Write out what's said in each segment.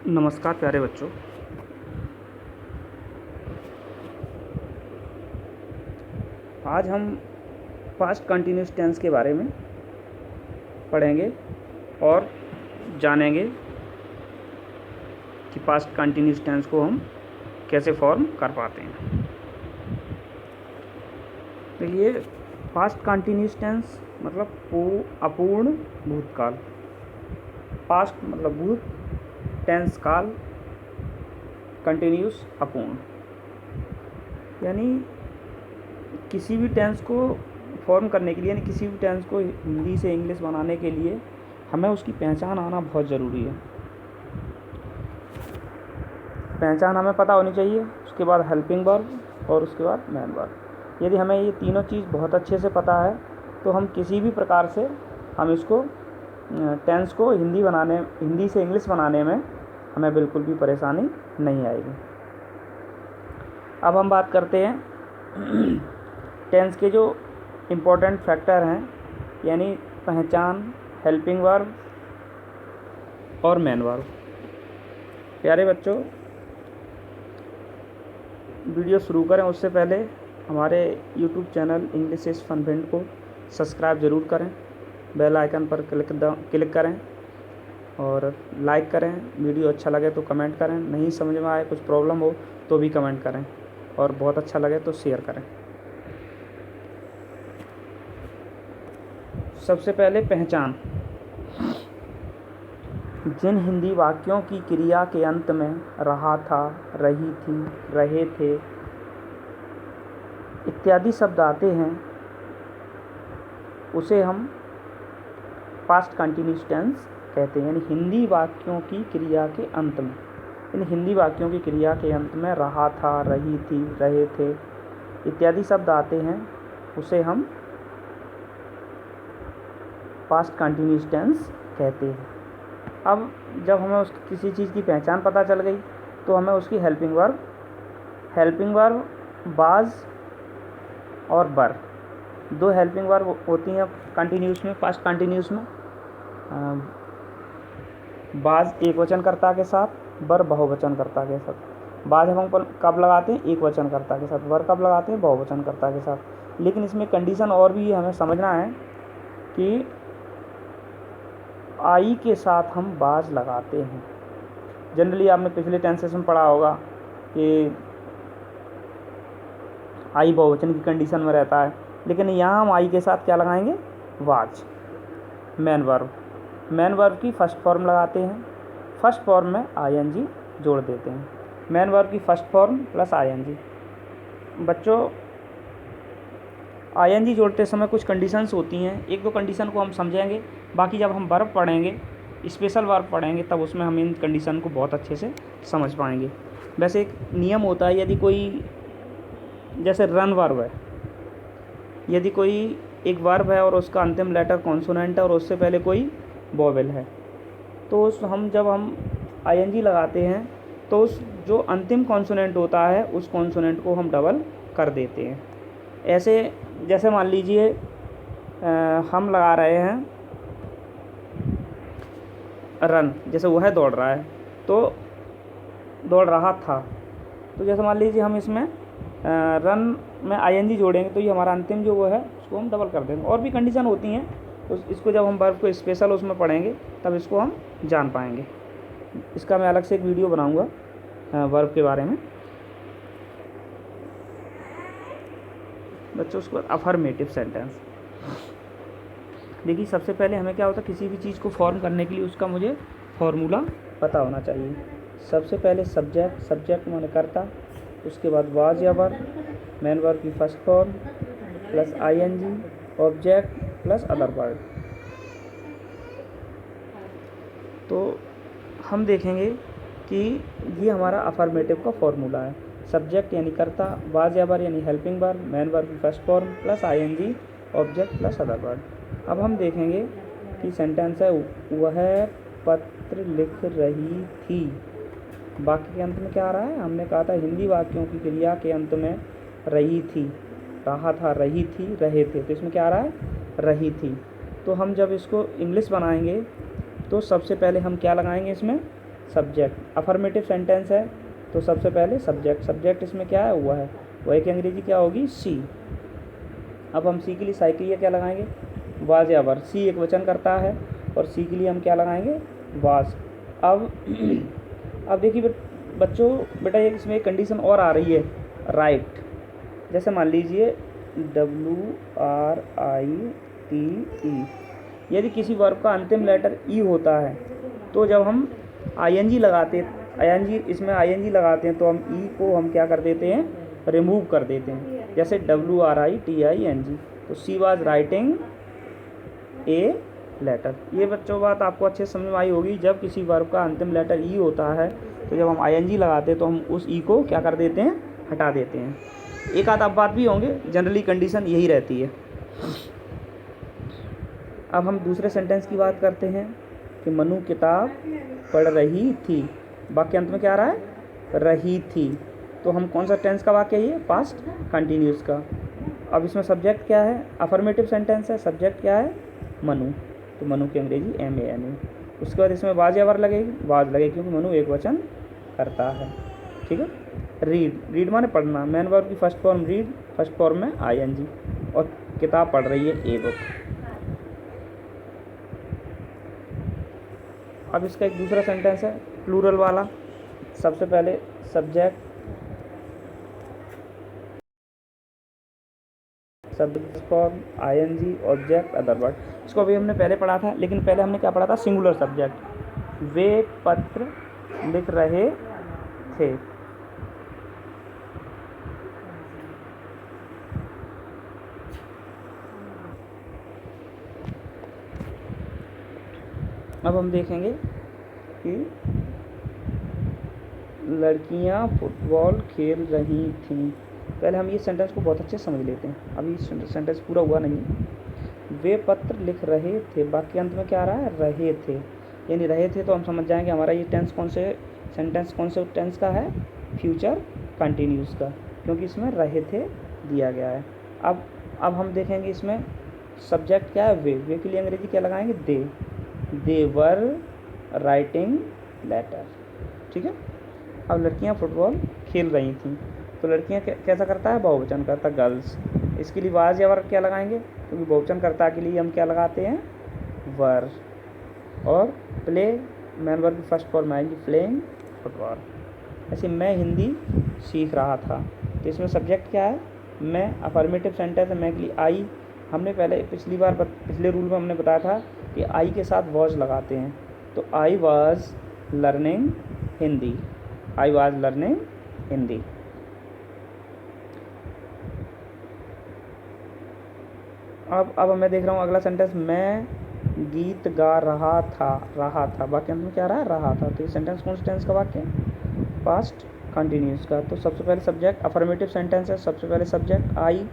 नमस्कार प्यारे बच्चों। आज हम पास्ट कंटिन्यूस टेंस के बारे में पढ़ेंगे और जानेंगे कि पास्ट कंटिन्यूस टेंस को हम कैसे फॉर्म कर पाते हैं। तो ये पास्ट कंटिन्यूस टेंस मतलब अपूर्ण भूतकाल। पास्ट मतलब भूत, टेंस काल, कंटिन्यूस अपूर्ण। यानी किसी भी टेंस को फॉर्म करने के लिए, यानी किसी भी टेंस को हिंदी से इंग्लिश बनाने के लिए हमें उसकी पहचान आना बहुत ज़रूरी है। पहचान हमें पता होनी चाहिए, उसके बाद हेल्पिंग वर्ब और उसके बाद मेन वर्ब। यदि हमें ये तीनों चीज़ बहुत अच्छे से पता है तो हम किसी भी प्रकार से हम इसको टेंस को हिंदी से इंग्लिश बनाने में हमें बिल्कुल भी परेशानी नहीं आएगी। अब हम बात करते हैं टेंस के जो इम्पोर्टेंट फैक्टर हैं, यानी पहचान, हेल्पिंग वर्ब और मेन वर्ब। प्यारे बच्चों, वीडियो शुरू करें उससे पहले हमारे YouTube channel English is fun friend को सब्सक्राइब ज़रूर करें, बेल आइकन पर क्लिक करें और लाइक करें। वीडियो अच्छा लगे तो कमेंट करें, नहीं समझ में आए, कुछ प्रॉब्लम हो तो भी कमेंट करें, और बहुत अच्छा लगे तो शेयर करें। सबसे पहले पहचान। जिन हिंदी वाक्यों की क्रिया के अंत में रहा था, रही थी, रहे थे इत्यादि शब्द आते हैं उसे हम पास्ट कंटिन्यूस टेंस कहते हैं। यानी हिंदी वाक्यों की क्रिया के अंत में, यानी हिंदी वाक्यों की क्रिया के अंत में रहा था, रही थी, रहे थे इत्यादि शब्द आते हैं उसे हम पास्ट कंटिन्यूस टेंस कहते हैं। अब जब हमें उसकी किसी चीज़ की पहचान पता चल गई तो हमें उसकी हेल्पिंग वर्ब बाज और बर, दो हेल्पिंग वर्ब होती हैं कंटिन्यूस में, पास्ट कंटिन्यूस में। बाज एक वचनकर्ता के साथ, बर बहुवचनकर्ता के साथ। बाज हम कब लगाते हैं? एक वचनकर्ता के साथ। बर कब लगाते हैं? बहुवचनकर्ता के साथ। लेकिन इसमें कंडीशन और भी हमें समझना है कि आई के साथ हम बाज लगाते हैं। जनरली आपने पिछले टेंसेस में पढ़ा होगा कि आई बहुवचन की कंडीशन में रहता है, लेकिन यहाँ हम आई के साथ क्या लगाएंगे? वाज। मेन वर्ब की फर्स्ट फॉर्म लगाते हैं, फर्स्ट फॉर्म में आईएनजी जोड़ देते हैं। मेन वर्ब की फर्स्ट फॉर्म प्लस आईएनजी। बच्चों, आईएनजी जोड़ते समय कुछ कंडीशंस होती हैं, एक दो कंडीशन को हम समझेंगे, बाकी जब हम वर्ब पढ़ेंगे, स्पेशल वर्ब पढ़ेंगे, तब उसमें हम इन कंडीशन को बहुत अच्छे से समझ पाएंगे। वैसे एक नियम होता है, यदि कोई, जैसे रन वर्ब है, यदि कोई एक वर्ब है और उसका अंतिम लेटर कॉन्सोनेंट है और उससे पहले कोई वोवेल है, तो जब हम आईएनजी लगाते हैं तो उस जो अंतिम कॉन्सोनेंट होता है उस कॉन्सोनेंट को हम डबल कर देते हैं। ऐसे जैसे मान लीजिए हम लगा रहे हैं रन, जैसे वो है दौड़ रहा है, तो दौड़ रहा था, तो जैसे मान लीजिए हम इसमें रन में आईएनजी जोड़ेंगे तो ये हमारा अंतिम जो वो है उसको हम डबल कर देंगे। और भी कंडीशन होती हैं, तो इसको जब हम वर्ब को स्पेशल उसमें पढ़ेंगे तब इसको हम जान पाएंगे। इसका मैं अलग से एक वीडियो बनाऊंगा वर्ब के बारे में। बच्चों, उसके बाद अफर्मेटिव सेंटेंस। देखिए, सबसे पहले हमें क्या होता है, किसी भी चीज़ को फॉर्म करने के लिए उसका मुझे फॉर्मूला पता होना चाहिए। सबसे पहले सब्जेक्ट माने कर्ता, उसके बाद वाज या वर, मेन वर्ब की first form plus ING, object plus other word. तो हम देखेंगे कि ये हमारा अफर्मेटिव का फॉर्मूला है। सब्जेक्ट यानी कर्ता, वाज या वर यानी हेल्पिंग वर्ब, मेन वर्ब की first form plus ING, object plus other word. अब हम देखेंगे कि सेंटेंस है, वह पत्र लिख रही थी। वाक्य के अंत में क्या आ रहा है? हमने कहा था हिंदी वाक्यों की क्रिया के अंत में रही थी, रहा था, रही थी, रहे थे, तो इसमें क्या आ रहा है? रही थी। तो हम जब इसको इंग्लिश बनाएंगे तो सबसे पहले हम क्या लगाएंगे? इसमें सब्जेक्ट। अफर्मेटिव सेंटेंस है तो सबसे पहले सब्जेक्ट इसमें क्या है, वह है, वह की अंग्रेजी क्या होगी, सी। अब हम सी के लिए साइकिल क्या लगाएंगे, वाज या वर। सी एक वचन करता है और सी के लिए हम क्या लगाएंगे, वाज। अब अब देखिए बच्चों, बेटा इसमें एक कंडीशन और आ रही है, राइट। जैसे मान लीजिए WRITE, यदि किसी वर्ब का अंतिम लेटर ई होता है तो जब हम ING लगाते हैं तो हम ई को हम क्या कर देते हैं, रिमूव कर देते हैं। जैसे WRITING, तो she was writing a letter. ये बच्चों बात आपको अच्छे समझ में आई होगी। जब किसी वर्ब का अंतिम लेटर ई होता है तो जब हम ING लगाते हैं तो हम उस ई को क्या कर देते हैं, हटा देते हैं। एक आध आप बात भी होंगे, जनरली कंडीशन यही रहती है। अब हम दूसरे सेंटेंस की बात करते हैं कि मनु किताब पढ़ रही थी। वाक्य अंत में क्या आ रहा है, रही थी। तो हम कौन सा टेंस का वाक्य है, ये पास्ट कंटिन्यूस का। अब इसमें सब्जेक्ट क्या है, अफर्मेटिव सेंटेंस है, सब्जेक्ट क्या है, मनु। तो मनु की अंग्रेजी MANU। उसके बाद इसमें वाज या वर लगेगी, वाज लगेगी क्योंकि मनु एक वचन करता है। ठीक है। रीड माने पढ़ना, मेन वर्ब की first form read, first form में ING, और किताब पढ़ रही है ए बुक। अब इसका एक दूसरा सेंटेंस है प्लूरल वाला। सबसे पहले subject form ING, object, other word. इसको अभी हमने पहले पढ़ा था, लेकिन पहले हमने क्या पढ़ा था, सिंगुलर सब्जेक्ट। वे पत्र लिख रहे थे। अब हम देखेंगे कि लड़कियां फुटबॉल खेल रही थीं। पहले हम ये सेंटेंस को बहुत अच्छे से समझ लेते हैं, अभी सेंटेंस पूरा हुआ नहीं। वे पत्र लिख रहे थे, वाक्य अंत में क्या आ रहा है, रहे थे। यानी रहे थे तो हम समझ जाएंगे हमारा ये टेंस कौन से टेंस का है, फ्यूचर कंटिन्यूस का, क्योंकि इसमें रहे थे दिया गया है। अब हम देखेंगे इसमें सब्जेक्ट क्या है, वे के लिए अंग्रेजी क्या लगाएंगे, दे वर राइटिंग लेटर। ठीक है। अब लड़कियां फुटबॉल खेल रही थीं, तो लड़कियां कैसा करता है, बहुवचन करता, गर्ल्स। इसके लिए वाज या वर क्या लगाएंगे, क्योंकि बहुवचन करता के लिए हम क्या लगाते हैं, वर। और प्ले, मैन वर्ब की फर्स्ट फॉर्म आएगी, प्लेइंग फुटबॉल। ऐसे मैं हिंदी सीख रहा था, तो इसमें सब्जेक्ट क्या है, मैं। अफर्मेटिव सेंटेंस है, मैं के लिए आई। हमने पहले पिछले रूल में हमने बताया था कि आई के साथ वॉज लगाते हैं, तो I was learning Hindi, I was learning Hindi. अब मैं देख रहा हूँ अगला सेंटेंस, मैं गीत गा रहा था। वाक्य में क्या रहा था। तो ये सेंटेंस कौन से टेंस का वाक्य है, पास्ट कंटिन्यूस का। तो सबसे पहले सब्जेक्ट, अफर्मेटिव सेंटेंस है, सबसे पहले सब्जेक्ट आई,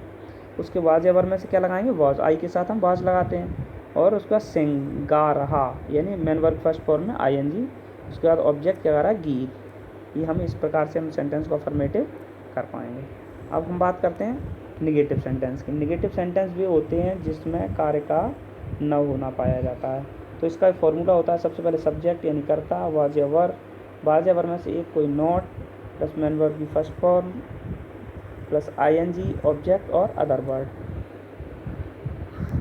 उसके बाद या वर में से क्या लगाएंगे, वॉज। आई के साथ हम वॉज लगाते हैं, और उसके बाद सिंग, गा रहा, यानी मेन वर्ब फर्स्ट फॉर्म में ING। उसके बाद ऑब्जेक्ट क्या गा रहा है, गीत। ये हम इस प्रकार से हम सेंटेंस को अफर्मेटिव कर पाएंगे। अब हम बात करते हैं निगेटिव सेंटेंस की। निगेटिव सेंटेंस भी होते हैं जिसमें कार्य का न होना पाया जाता है। तो इसका एक फॉर्मूला होता है, सबसे पहले सब्जेक्ट यानी कर्ता, वाज या वर में से एक कोई नॉट, प्लस मेन वर्ब की first form, plus ING, object और अदर वर्ड।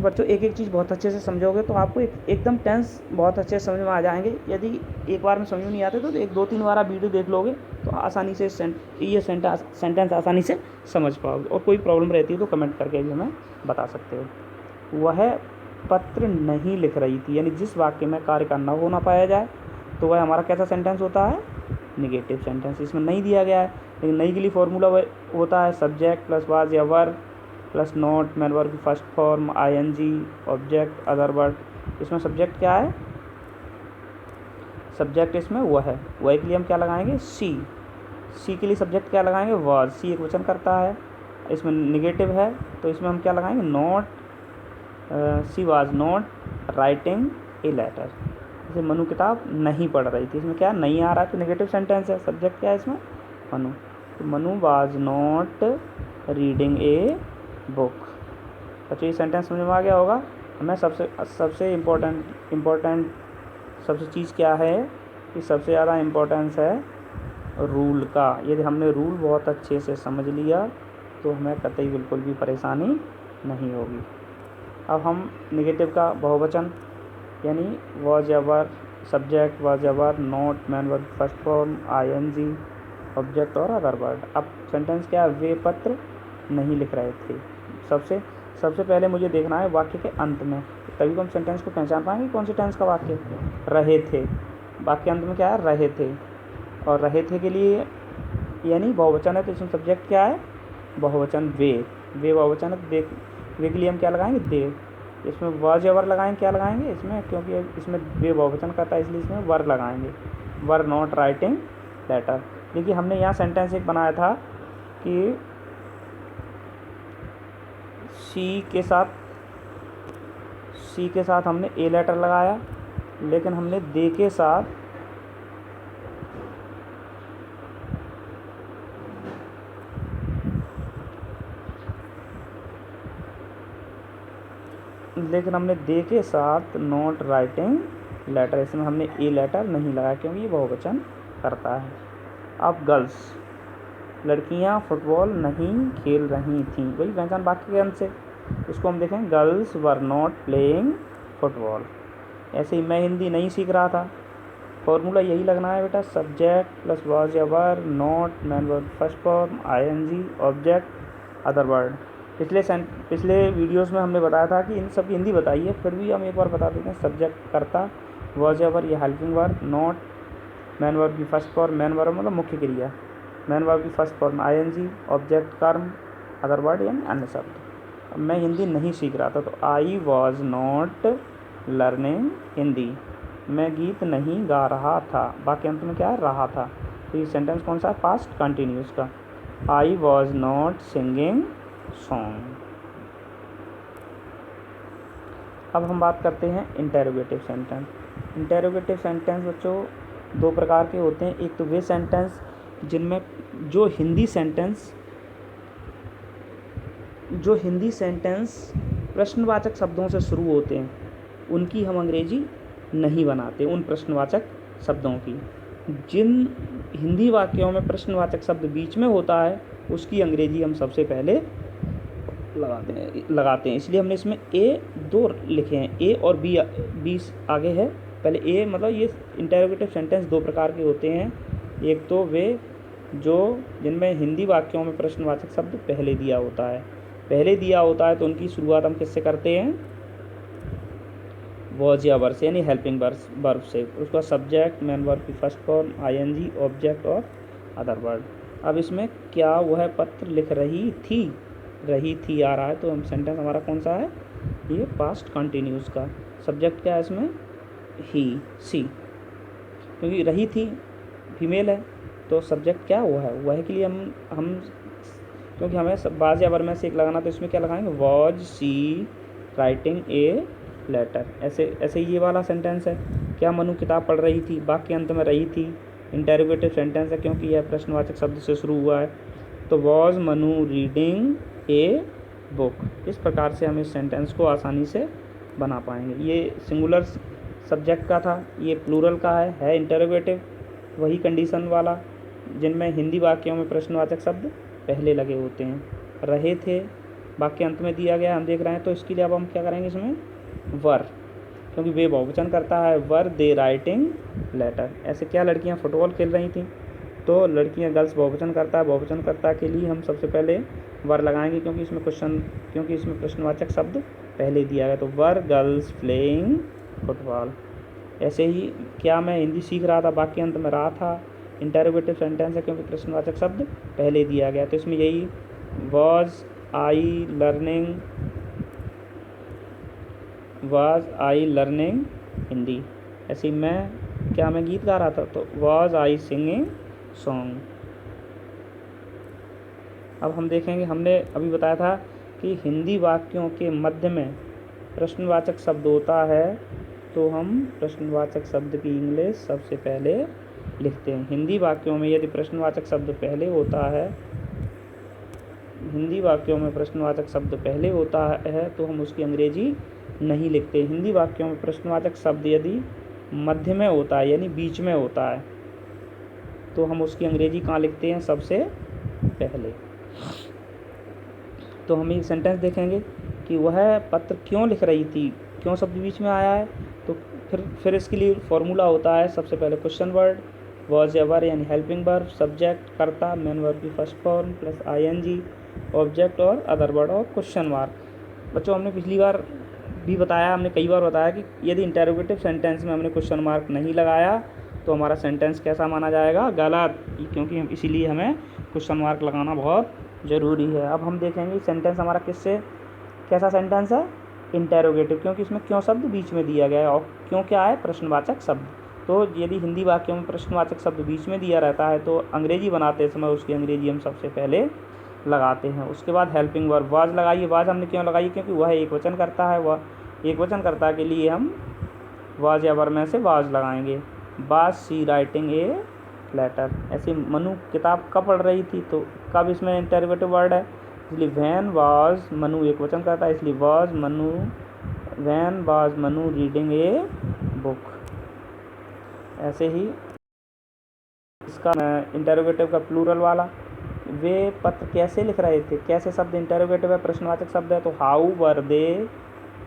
बच्चों एक एक चीज़ बहुत अच्छे से समझोगे तो आपको एकदम टेंस बहुत अच्छे से समझ में आ जाएंगे। यदि एक बार में समझ में नहीं आते तो एक 2-3 बार आप वीडियो देख लोगे तो आसानी से ये सेंटेंस आसानी से समझ पाओगे। और कोई प्रॉब्लम रहती है तो कमेंट करके भी हमें बता सकते हो। वह पत्र नहीं लिख रही थी, यानी जिस वाक्य में कार्य का न होना पाया जाए तो वह हमारा कैसा सेंटेंस होता है, निगेटिव सेंटेंस। इसमें नहीं दिया गया है, लेकिन नहीं के लिए फॉर्मूला होता है सब्जेक्ट प्लस वाज या were plus not, main verb की first form, ING, object, other word. इसमें सब्जेक्ट क्या है, सब्जेक्ट इसमें वह है, वह के लिए हम क्या लगाएंगे, सी के लिए सब्जेक्ट क्या लगाएंगे, वाज। सी एक वचन करता है, इसमें निगेटिव है तो इसमें हम क्या लगाएंगे, not. She was not writing a letter. जैसे मनु किताब नहीं पढ़ रही थी, इसमें क्या नहीं आ रहा है तो निगेटिव सेंटेंस है। सब्जेक्ट क्या है इसमें, मनु। तो Manu was not reading a book. बच्चों ये सेंटेंस समझ में आ गया होगा। हमें सबसे इम्पोर्टेंट सबसे चीज़ क्या है कि सबसे ज़्यादा इम्पोर्टेंस है रूल का। यदि हमने रूल बहुत अच्छे से समझ लिया तो हमें कतई बिल्कुल भी परेशानी नहीं होगी। अब हम नेगेटिव का बहुवचन यानी was were, subject was were, not, main verb first form, ING, object और अदर वर्ड। अब सेंटेंस क्या है, वे पत्र नहीं लिख रहे थे। सबसे पहले मुझे देखना है वाक्य के अंत में, तभी तो हम सेंटेंस को पहचान पाएंगे कौन सी टेंस का वाक्य। रहे थे, वाक्य अंत में क्या है, रहे थे। और रहे थे के लिए यानी बहुवचन है तो इसमें सब्जेक्ट क्या है, बहुवचन वे बहुवचन है। वे के लिए हम क्या लगाएंगे, दे। इसमें वॉज एवर लगाएंगे, क्या लगाएंगे इसमें, क्योंकि इसमें वे बहुवचन करता है इसलिए इसमें वर लगाएंगे, वर नॉट राइटिंग लेटर। देखिए हमने यहाँ सेंटेंस एक बनाया था कि सी के साथ हमने ए लेटर लगाया, लेकिन हमने दे के साथ नॉट राइटिंग लेटर, इसमें हमने ए लेटर नहीं लगाया क्योंकि ये बहुवचन करता है। अब गर्ल्स, लड़कियां फुटबॉल नहीं खेल रही थीं, वही पहचान वाक्य के अंत से। इसको हम देखें, girls were not playing football. ऐसे ही मैं हिंदी नहीं सीख रहा था, फॉर्मूला यही लगना है बेटा, subject plus was were, not, main verb first form, ING, object, other word. पिछले वीडियोस में हमने बताया था कि इन सब की हिंदी बताइए, फिर भी हम एक बार बता देते हैं। सब्जेक्ट कर्ता, वॉज एवर ये helping verb, not main verb की फर्स्ट फॉर्म, मैन वर्ब मतलब मुख्य क्रिया, मैन वर्ब की फर्स्ट फॉर्म आईएनजी, ऑब्जेक्ट कर्म, अदर वर्ड यानी अन्य शब्द। अब मैं हिंदी नहीं सीख रहा था तो I was not learning Hindi. मैं गीत नहीं गा रहा था, वाक्य अंत में क्या है, रहा था। तो ये सेंटेंस कौन सा है, पास्ट कंटिन्यूस का। I was not singing song. अब हम बात करते हैं इंटेरोगेटिव सेंटेंस। इंटेरोगेटिव सेंटेंस बच्चों दो प्रकार के होते हैं। एक तो वे सेंटेंस जिनमें जो हिंदी सेंटेंस प्रश्नवाचक शब्दों से शुरू होते हैं, उनकी हम अंग्रेजी नहीं बनाते, उन प्रश्नवाचक शब्दों की। जिन हिंदी वाक्यों में प्रश्नवाचक शब्द बीच में होता है उसकी अंग्रेजी हम सबसे पहले लगाते हैं। इसलिए हमने इसमें ए दो लिखे हैं, ए और बी आगे है। पहले ए मतलब ये इंटेरोगेटिव सेंटेंस दो प्रकार के होते हैं। एक तो वे जो जिनमें हिंदी वाक्यों में प्रश्नवाचक शब्द पहले दिया होता है तो उनकी शुरुआत हम किससे करते हैं, वॉज या वर से यानी हेल्पिंग वर्ब से। उसका सब्जेक्ट, मैन वर्ब की फर्स्ट फॉर्म, आईएनजी, ऑब्जेक्ट और अदर वर्ड। अब इसमें क्या वह पत्र लिख रही थी आ रहा है, तो हम सेंटेंस हमारा कौन सा है, ये पास्ट कंटिन्यूस का। सब्जेक्ट क्या है इसमें, ही, सी, क्योंकि रही थी फीमेल है तो सब्जेक्ट क्या हुआ है, वह के लिए हम क्योंकि हमें बाज या वर में से एक लगाना, तो इसमें क्या लगाएंगे, was she writing a letter. ऐसे ये वाला सेंटेंस है, क्या मनु किताब पढ़ रही थी, वाक्य अंत में रही थी इंटेरोगेटिव सेंटेंस है क्योंकि यह प्रश्नवाचक शब्द से शुरू हुआ है। तो was Manu reading a book. इस प्रकार से हम इस सेंटेंस को आसानी से बना पाएंगे। ये सिंगुलर सब्जेक्ट का था, ये प्लूरल का है इंटेरोगेटिव, वही कंडीशन वाला जिनमें हिंदी वाक्यों में प्रश्नवाचक शब्द पहले लगे होते हैं। रहे थे वाक्य अंत में दिया गया, हम देख रहे हैं, तो इसके लिए अब हम क्या करेंगे, इसमें वर, क्योंकि वे बहुवचन करता है, वर दे राइटिंग लेटर। ऐसे क्या लड़कियां फुटबॉल खेल रही थी, तो लड़कियां गर्ल्स बहुवचन करता है, बहुवचन करता के लिए हम सबसे पहले वर लगाएंगे क्योंकि इसमें प्रश्नवाचक शब्द पहले दिया गया। तो वर गर्ल्स प्लेइंग फुटबॉल। ऐसे ही क्या मैं हिंदी सीख रहा था, वाक्य अंत में रहा था, इंटेरोगेटिव सेंटेंस है क्योंकि प्रश्नवाचक शब्द पहले दिया गया। तो इसमें यही वॉज आई लर्निंग हिंदी। ऐसे ही मैं गीत गा रहा था, तो वॉज आई सिंगिंग सॉन्ग। अब हम देखेंगे, हमने अभी बताया था कि हिंदी वाक्यों के मध्य में प्रश्नवाचक शब्द होता है तो हम प्रश्नवाचक शब्द की इंग्लिश सबसे पहले लिखते हैं। हिंदी वाक्यों में यदि प्रश्नवाचक शब्द पहले होता है तो हम उसकी अंग्रेजी नहीं लिखते। हिंदी वाक्यों में प्रश्नवाचक शब्द यदि मध्य में होता है यानी बीच में होता है, तो हम उसकी अंग्रेजी कहाँ लिखते हैं सबसे पहले। तो हम एक सेंटेंस देखेंगे कि वह पत्र क्यों लिख रही थी, क्यों शब्द बीच में आया है। तो फिर इसके लिए फॉर्मूला होता है, सबसे पहले क्वेश्चन वर्ड, वॉज एवर यानी हेल्पिंग वर्ब, सब्जेक्ट कर्ता, मेन वर्ब की first form plus ING, object और अदर वर्ड और क्वेश्चन मार्क। बच्चों हमने पिछली बार भी बताया, हमने कई बार बताया कि यदि इंटरोगेटिव सेंटेंस में हमने क्वेश्चन मार्क नहीं लगाया तो हमारा सेंटेंस कैसा माना जाएगा, गलत, क्योंकि इसीलिए हमें क्वेश्चन मार्क लगाना बहुत ज़रूरी है। अब हम देखेंगे सेंटेंस हमारा कैसा सेंटेंस है, इंटरोगेटिव, क्योंकि इसमें क्यों शब्द बीच में दिया गया है और क्यों क्या है, प्रश्नवाचक शब्द। तो यदि हिंदी वाक्यों में प्रश्नवाचक शब्द बीच में दिया रहता है तो अंग्रेजी बनाते समय उसकी अंग्रेजी हम सबसे पहले लगाते हैं। उसके बाद हेल्पिंग वर्ब, वाज लगाइए। वाज हमने क्यों लगाई, क्योंकि वह एक वचन करता है, वह एक वचन करता के लिए हम वाज या वर में से वाज लगाएंगे। Was she writing a letter, ऐसे मनु किताब कब पढ़ रही थी, तो कब इसमें इंटरोगेटिव वर्ड है, इसलिए वैन वाज, मनु एक वचन करता है इसलिए was Manu, when was Manu reading a book. ऐसे ही इसका इंटरोगेटिव का प्लूरल वाला, वे पत्र कैसे लिख रहे थे, कैसे शब्द इंटरोगेटिव है, प्रश्नवाचक शब्द है, तो how were they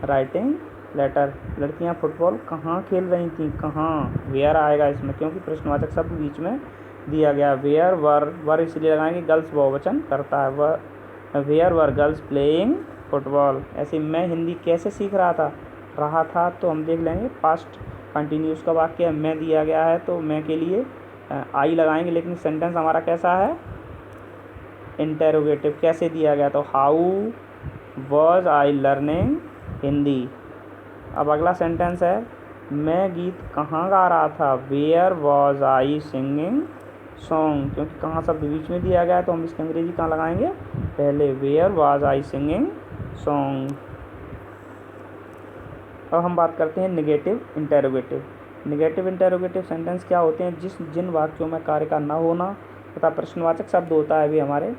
writing letter, लड़कियां फुटबॉल कहाँ खेल रही थी, कहाँ, वेयर आएगा इसमें क्योंकि प्रश्नवाचक शब्द बीच में दिया गया। वेयर वर इसलिए लगाएंगे, गर्ल्स बहुवचन करता है, वह where were girls playing football. ऐसे मैं हिंदी कैसे सीख रहा था, तो हम देख लेंगे पास्ट कंटिन्यूस का वाक्य है, मैं दिया गया है तो मैं के लिए आई लगाएंगे, लेकिन सेंटेंस हमारा कैसा है, इंटरोगेटिव, कैसे दिया गया, तो how was I learning Hindi. अब अगला सेंटेंस है, मैं गीत कहाँ गा रहा था, where was I singing song, क्योंकि कहाँ शब्द बीच में दिया गया है तो हम इसकी अंग्रेजी कहाँ लगाएंगे, पहले where was I singing song. अब हम बात करते हैं negative interrogative. Negative interrogative sentence क्या होते हैं, जिन वाक्यों में कार्य का न होना तथा प्रश्नवाचक शब्द होता है वे हमारे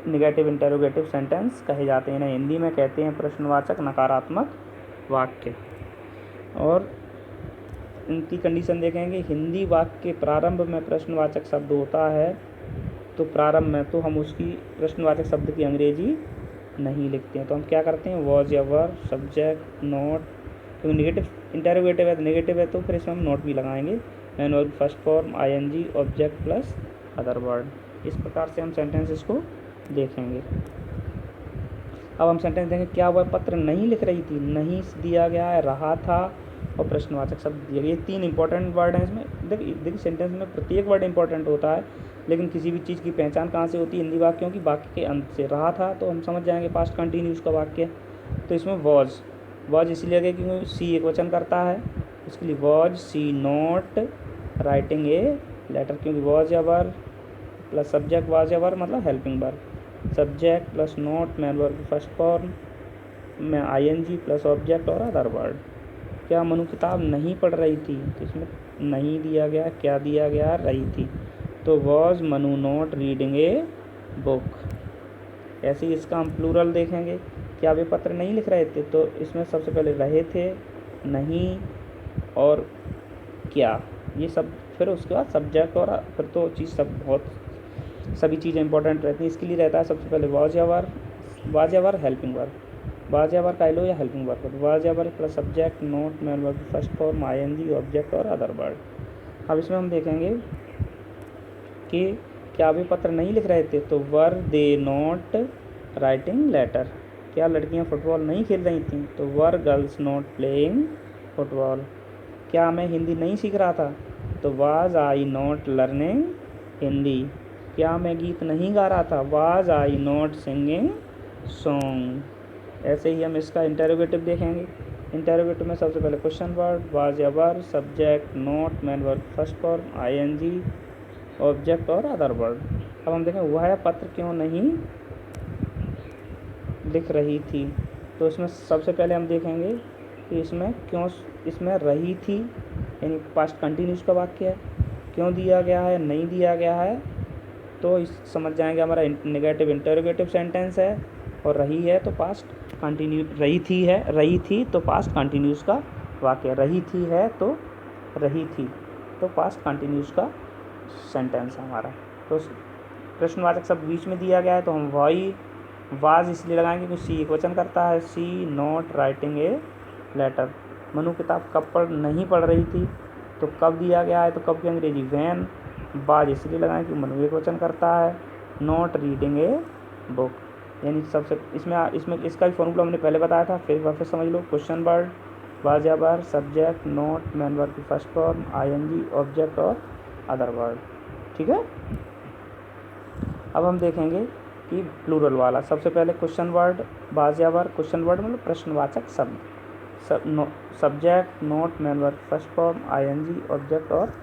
निगेटिव इंटरोगेटिव सेंटेंस कहे जाते हैं। हिंदी में कहते हैं प्रश्नवाचक नकारात्मक वाक्य। और इनकी कंडीशन देखेंगे, हिंदी वाक्य के प्रारंभ में प्रश्नवाचक शब्द होता है तो प्रारंभ में तो हम उसकी प्रश्नवाचक शब्द की अंग्रेजी नहीं लिखते हैं, तो हम क्या करते हैं, वॉज या वर, सब्जेक्ट, नोट, क्योंकि निगेटिव इंटरोगेटिव है तो फिर इसमें हम नोट भी लगाएंगे, main verb first form, ING, object plus other word. इस प्रकार से हम सेंटेंसेस को देखेंगे। अब हम सेंटेंस देखेंगे, क्या वह पत्र नहीं लिख रही थी, नहीं दिया गया है, रहा था और प्रश्नवाचक शब्द दिया गया। ये 3 इंपॉर्टेंट वर्ड हैं इसमें। देखिए सेंटेंस में प्रत्येक वर्ड इंपॉर्टेंट होता है, लेकिन किसी भी चीज़ की पहचान कहाँ से होती है, हिंदी वाक्यों की वाक्य के अंत से। रहा था तो हम समझ जाएंगे पास्ट कंटिन्यूस का वाक्य, तो इसमें वॉज इसलिए गया क्योंकि सी एक वचन करता है, इसके लिए was she not writing a letter, क्योंकि वॉज या वर प्लस सब्जेक्ट, वॉज या वर मतलब helping verb, subject plus not, main verb first form में आईएनजी प्लस ऑब्जेक्ट और अदर वर्ड। क्या मनु किताब नहीं पढ़ रही थी, तो इसमें नहीं दिया गया, क्या दिया गया, रही थी, तो was Manu not reading a book. ऐसे ही इसका हम प्लूरल देखेंगे, क्या वे पत्र नहीं लिख रहे थे, तो इसमें सबसे पहले रहे थे, नहीं और क्या, ये सब, फिर उसके बाद सब्जेक्ट, और फिर तो चीज़ सब बहुत सभी चीज़ें इंपॉर्टेंट रहती हैं। इसके लिए रहता है सबसे पहले वॉज या वर हेल्पिंग वर्ब, वॉज या वर का लो या हेल्पिंग वर्ब, वॉज या were plus subject, not, main verb first form, ING, object और अदर वर्ड। अब इसमें हम देखेंगे कि क्या वे पत्र नहीं लिख रहे थे, तो वर दे नॉट राइटिंग लेटर, क्या लड़कियां फुटबॉल नहीं खेल रही थीं, तो वर गर्ल्स नॉट प्लेइंग फुटबॉल। क्या मैं हिंदी नहीं सीख रहा था, तो was I not learning Hindi. क्या मैं गीत नहीं गा रहा था, was I not singing song. ऐसे ही हम इसका इंटरोगेटिव देखेंगे। इंटरोगेटिव में सबसे पहले क्वेश्चन वर्ड, वाज या were, subject, not, main verb first form, ING, object और अदर वर्ड। अब हम देखें वह पत्र क्यों नहीं लिख रही थी, तो इसमें सबसे पहले हम देखेंगे कि इसमें रही थी यानी पास्ट कंटिन्यूस का वाक्य है, क्यों दिया गया है, नहीं दिया गया है, तो इस समझ जाएंगे हमारा नेगेटिव इंटरोगेटिव सेंटेंस है, और रही है तो पास्ट कंटिन्यू, रही थी तो पास्ट कंटिन्यूस का वाक्य, रही थी है तो रही थी, तो पास्ट कंटिन्यूस का सेंटेंस है हमारा। तो प्रश्नवाचक शब्द बीच में दिया गया है तो हम वाई वाज इसलिए लगाएंगे क्योंकि सी एक वचन करता है। She not writing a letter. Manu किताब कब नहीं पढ़ रही थी, तो कब दिया गया है तो कब की अंग्रेजी वैन। बाज इसलिए लगाएं कि मनु एक वचन करता है। नॉट रीडिंग ए बुक, यानी सबसे इसमें इसका भी फॉर्मूला हमने पहले बताया था, फिर वापस समझ लो। क्वेश्चन वर्ड, वाज या were, subject, not, main verb की फर्स्ट फॉर्म, आईएनजी, ऑब्जेक्ट और अदर वर्ड। ठीक है, अब हम देखेंगे कि प्लूरल वाला। सबसे पहले क्वेश्चन वर्ड, वाज या वर। क्वेश्चन वर्ड मतलब प्रश्नवाचक शब्द, subject, not, main verb first form, ING, object और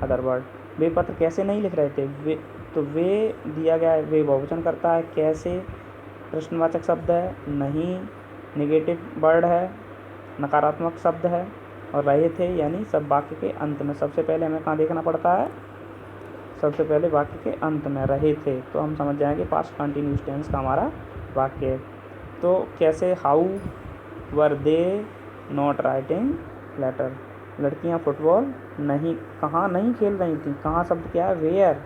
अदर वर्ड। वे पत्र कैसे नहीं लिख रहे थे, वे तो वे दिया गया है, वे बहुवचन करता है। कैसे प्रश्नवाचक शब्द है, नहीं नेगेटिव वर्ड है, नकारात्मक शब्द है। और रहे थे यानी सब वाक्य के अंत में। सबसे पहले हमें कहाँ देखना पड़ता है, सबसे पहले वाक्य के अंत में रहे थे, तो हम समझ जाएंगे पास्ट कंटिन्यूस टेंस का हमारा वाक्य है। तो कैसे, how were they not writing letter. लड़कियां फुटबॉल नहीं, कहाँ नहीं खेल रही थी। कहाँ शब्द क्या है, वेयर।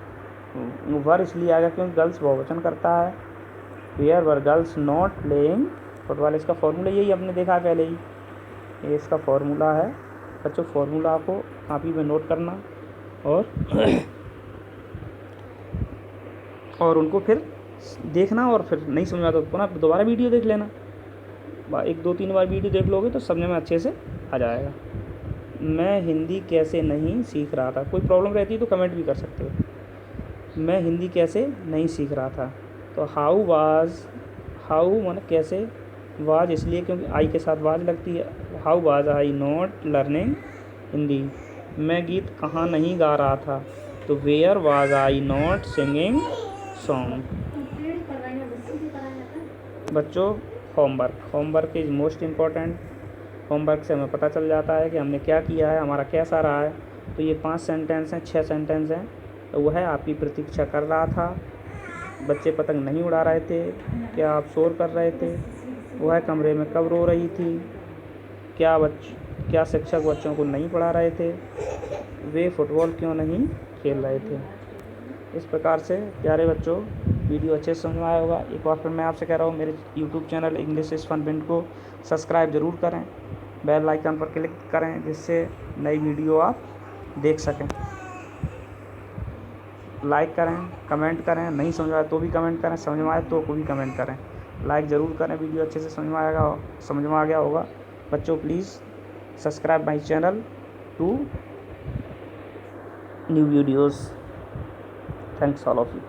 वर इसलिए आएगा क्योंकि गर्ल्स बहुवचन करता है। Where were girls not playing football. इसका फॉर्मूला यही आपने देखा पहले ही, ये इसका फॉर्मूला है बच्चों। फॉर्मूला को कॉपी में नोट करना और उनको फिर देखना, और फिर नहीं समझ में आता तो पुनः दोबारा वीडियो देख लेना। 1-2-3 बार वीडियो देख लोगे तो समझ में अच्छे से आ जाएगा। मैं हिंदी कैसे नहीं सीख रहा था। कोई प्रॉब्लम रहती है तो कमेंट भी कर सकते हो। मैं हिंदी कैसे नहीं सीख रहा था, तो हाउ माने कैसे, वाज इसलिए क्योंकि आई के साथ वाज लगती है। How was I not learning Hindi. मैं गीत कहाँ नहीं गा रहा था, तो where was I not singing song. बच्चों homework is most important. Homework से हमें पता चल जाता है कि हमने क्या किया है, हमारा कैसा रहा है। तो ये 5 सेंटेंस हैं, 6 सेंटेंस हैं। तो वह आपकी प्रतीक्षा कर रहा था। बच्चे पतंग नहीं उड़ा रहे थे। क्या आप शोर कर रहे थे। वह कमरे में कब रो रही थी। क्या शिक्षक बच्चों को नहीं पढ़ा रहे थे। वे फुटबॉल क्यों नहीं खेल रहे थे। इस प्रकार से प्यारे बच्चों वीडियो अच्छे से समझ में आया होगा। एक बार फिर मैं आपसे कह रहा हूँ, मेरे YouTube channel English is fun बिन को सब्सक्राइब ज़रूर करें, बेल आइकन पर क्लिक करें, जिससे नई वीडियो आप देख सकें। लाइक करें, कमेंट करें, नहीं समझ आए तो भी कमेंट करें, समझ में आए तो भी कमेंट करें। लाइक ज़रूर करें, वीडियो अच्छे से समझ में आ गया होगा। बच्चों please subscribe my channel to new videos. Thanks all of you.